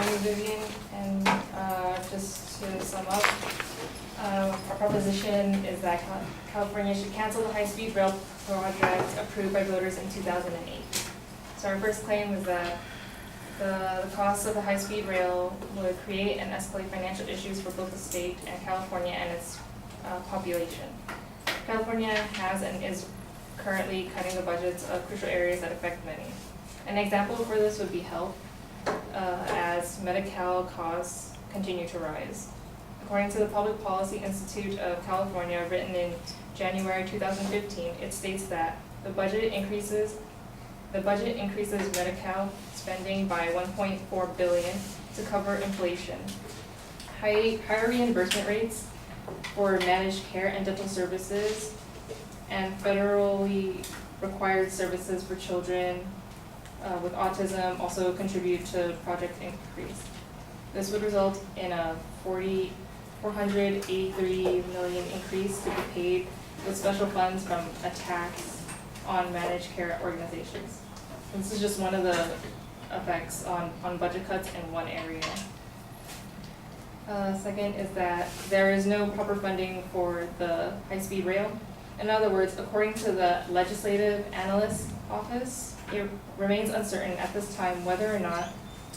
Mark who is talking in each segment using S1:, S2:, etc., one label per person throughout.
S1: I'm Vivian, and just to sum up, our proposition is that California should cancel the high-speed rail project approved by voters in 2008. So our first claim is that the cost of the high-speed rail would create and escalate financial issues for both the state and California and its population. California has and is currently cutting the budgets of crucial areas that affect many. An example for this would be health, as Medi-Cal costs continue to rise. According to the Public Policy Institute of California, written in January 2015, it states that the budget increases Medi-Cal spending by $1.4 billion to cover inflation. Higher reimbursement rates for managed care and dental services and federally required services for children with autism also contribute to project increase. This would result in a $483 million increase to be paid with special funds from a tax on managed care organizations. And this is just one of the effects on budget cuts in one area. Second is that there is no proper funding for the high-speed rail. In other words, according to the Legislative Analyst Office, it remains uncertain at this time whether or not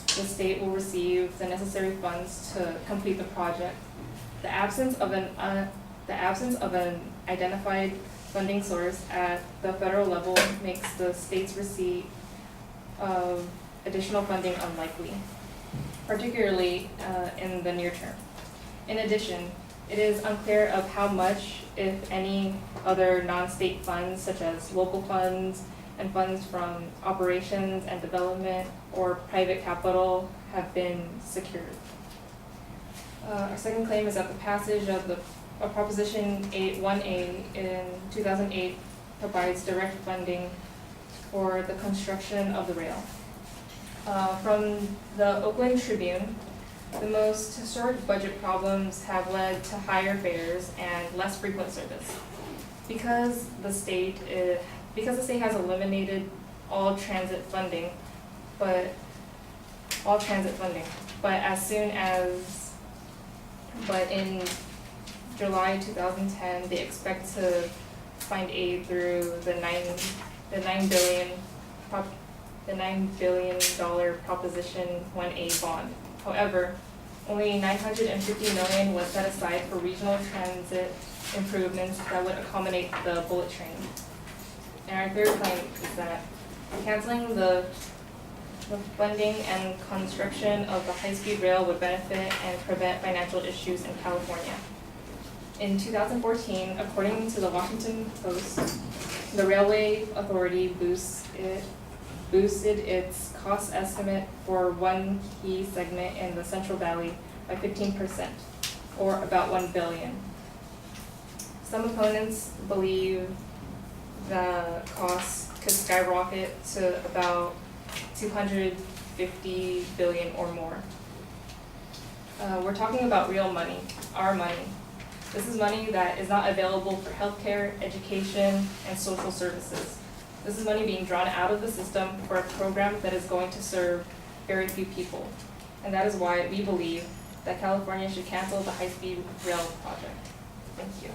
S1: the state will receive the necessary funds to complete the project. The absence of an identified funding source at the federal level makes the state's receipt of additional funding unlikely, particularly in the near term. In addition, it is unclear of how much, if any, other non-state funds, such as local funds and funds from operations and development or private capital, have been secured. Our second claim is that the passage of Proposition 1A in 2008 provides direct funding for the construction of the rail. From the Oakland Tribune, the most historic budget problems have led to higher fares and less frequent service. Because the state has eliminated all transit funding, but in July 2010, they expect to find aid through the $9 billion Proposition 1A bond. However, only $950 million was set aside for regional transit improvements that would accommodate the bullet train. And our third claim is that canceling the funding and construction of the high-speed rail would benefit and prevent financial issues in California. In 2014, according to the Washington Post, the Railway Authority boosted its cost estimate for one key segment in the Central Valley by 15%, or about $1 billion. Some opponents believe the cost could skyrocket to about $250 billion or more. We're talking about real money, our money. This is money that is not available for healthcare, education, and social services. This is money being drawn out of the system for a program that is going to serve very few people. And that is why we believe that California should cancel the high-speed rail project. Thank you.